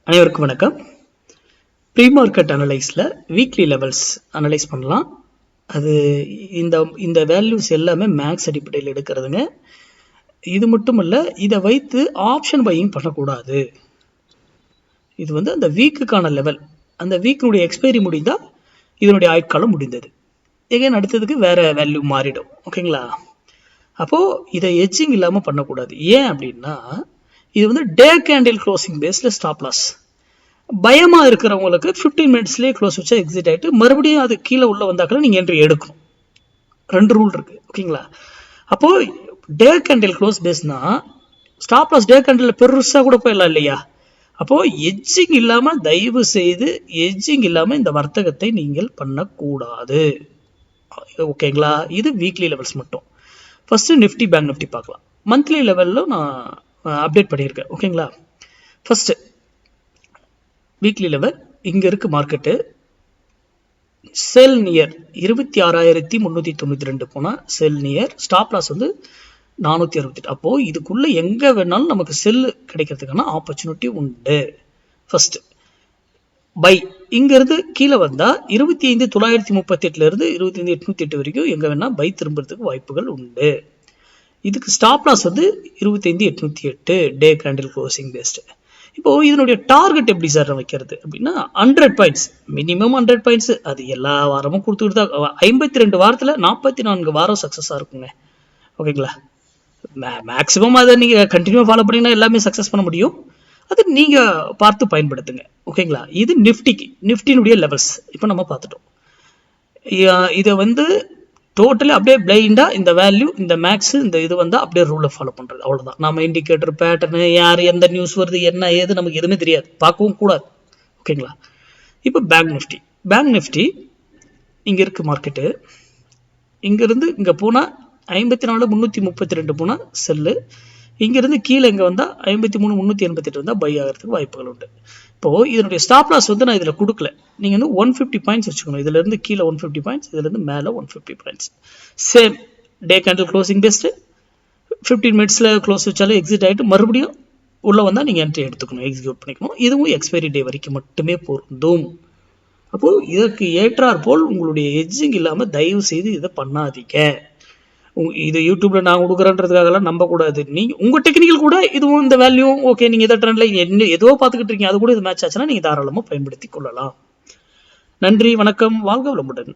அனைவருக்கும் வணக்கம். Pre market அனலைஸில் வீக்லி லெவல்ஸ் அனலைஸ் பண்ணலாம். அது இந்த இந்த வேல்யூஸ் எல்லாமே மேக்ஸ் அடிப்படையில் எடுக்கிறதுங்க. இது மட்டும் இல்லை, இதை வைத்து ஆப்ஷன் பையிங் பண்ணக்கூடாது. இது அந்த வீக்குக்கான லெவல். அந்த வீக்கினுடைய எக்ஸ்பைரி முடிந்தால் இதனுடைய ஆயுட்காலம் முடிந்தது. எகைன் அடுத்ததுக்கு வேற வேல்யூ மாறிடும். ஓகேங்களா? அப்போது இதை எட்ஜிங் இல்லாமல் பண்ணக்கூடாது. ஏன் அப்படின்னா இது டே கேண்டில் க்ளோசிங் பேஸில் ஸ்டாப் லாஸ். பயமாக இருக்கிறவங்களுக்கு 15 மினிட்ஸ்லேயே க்ளோஸ் வச்சா எக்ஸிட் ஆகிட்டு மறுபடியும் அது கீழே உள்ள வந்தாக்கள் நீங்கள் என்ட்ரி எடுக்கணும். 2 ரூல் இருக்குது. ஓகேங்களா? அப்போது டே கேண்டில் க்ளோஸ் பேஸ்னா ஸ்டாப் லாஸ் டே கேண்டில் பெருசாக கூட போயிடலாம் இல்லையா? அப்போது எட்ஜிங் இல்லாமல், தயவு செய்து எட்ஜிங் இல்லாமல் இந்த வர்த்தகத்தை நீங்கள் பண்ணக்கூடாது. ஓகேங்களா? இது வீக்லி லெவல்ஸ் மட்டும். ஃபஸ்ட்டு நிஃப்டி பேங்க் நிஃப்டி பார்க்கலாம். மந்த்லி லெவலில் நான் அப்டேட் பண்ணியிருக்கேன். ஓகேங்களா? ஃபஸ்ட்டு வீக்லி லெவல் இங்கே இருக்குது. மார்க்கெட்டு செல் நியர் 26,392 போனால் செல் நியர். Stop loss 468. அப்போது இதுக்குள்ளே எங்கே வேணாலும் நமக்கு செல்லு கிடைக்கிறதுக்கான ஆப்பர்ச்சுனிட்டி உண்டு. ஃபஸ்ட்டு பை இங்கேருந்து கீழே வந்தால் 25,938 25,808 வரைக்கும் எங்கே வேணால் பை திரும்புறதுக்கு வாய்ப்புகள் உண்டு. இதுக்கு stop loss 25,808 day candle closing based. இப்போது இதனுடைய டார்கெட் எப்படி சார் வைக்கிறது அப்படின்னா 100 பாயிண்ட்ஸ், மினிமம் 100 பாயிண்ட்ஸ். அது எல்லா வாரமும் கொடுத்துட்டு தான் 52 வாரத்தில் 44 வாரம் சக்ஸஸாக இருக்குங்க. ஓகேங்களா? மேக்ஸிமம் அதை நீங்கள் கண்டினியூவாக ஃபாலோ பண்ணிங்கன்னா எல்லாமே சக்ஸஸ் பண்ண முடியும். அது நீங்கள் பார்த்து பயன்படுத்துங்க. ஓகேங்களா? இது நிஃப்டினுடைய லெவல்ஸ் இப்போ நம்ம பார்த்துட்டோம். இதை டோட்டலி அப்படியே பிளைண்டாக இந்த வேல்யூ, இந்த மேக்ஸ், இந்த இது அப்படியே ரூலை ஃபாலோ பண்ணுறது, அவ்வளோதான். நம்ம இண்டிகேட்டர் பேட்டர்னு, யார் எந்த நியூஸ் வருது, என்ன ஏது நமக்கு எதுவுமே தெரியாது, பார்க்கவும் கூடாது. ஓகேங்களா? இப்போ பேங்க் நிஃப்டி இங்கே இருக்குது மார்க்கெட்டு. இங்கேருந்து இங்கே போனால் 54,332 போனால் செல்லு. இங்கேருந்து கீழே இங்கே வந்தால் 53,388 வந்தால் பை ஆகிறதுக்கு வாய்ப்புகள் உண்டு. இப்போது இதனுடைய ஸ்டாப் லாஸ் நான் இதில் கொடுக்கல. நீங்கள் 150 பாயிண்ட்ஸ் வச்சுக்கணும். இதுலேருந்து கீழே 150 பாயிண்ட்ஸ், இதுலேருந்து மேலே 150 points. Same day candle closing best. 15 மினிட்ஸில் க்ளோஸ் வச்சாலும் எக்ஸிட் ஆகிட்டு மறுபடியும் உள்ளே வந்தால் நீங்கள் என்ட்ரி எடுத்துக்கணும், எக்ஸிக்யூட் பண்ணிக்கணும். இதுவும் எக்ஸ்பைரி டே வரைக்கும் மட்டுமே பொருந்தும். அப்போது இதற்கு ஏற்றாற் போல் உங்களுடைய எட்ஜிங் இல்லாமல் தயவு செய்து இதை பண்ணாதீங்க. இது யூடியூப்பில் நான் கொடுக்குறேன்றதுக்காகலாம் நம்பக்கூடாது. நீங்கள் உங்கள் டெக்னிக்கல் கூட இதுவும் இந்த வேல்யூ ஓகே, நீங்கள் எதை ட்ரெண்டில் என்ன ஏதோ பார்த்துக்கிட்டு இருக்கீங்க, அது கூட இது மேட்ச் ஆச்சுன்னா நீங்கள் தாராளமாக பயன்படுத்தி கொள்ளலாம். நன்றி, வணக்கம், வாழ்க வளமுடன்.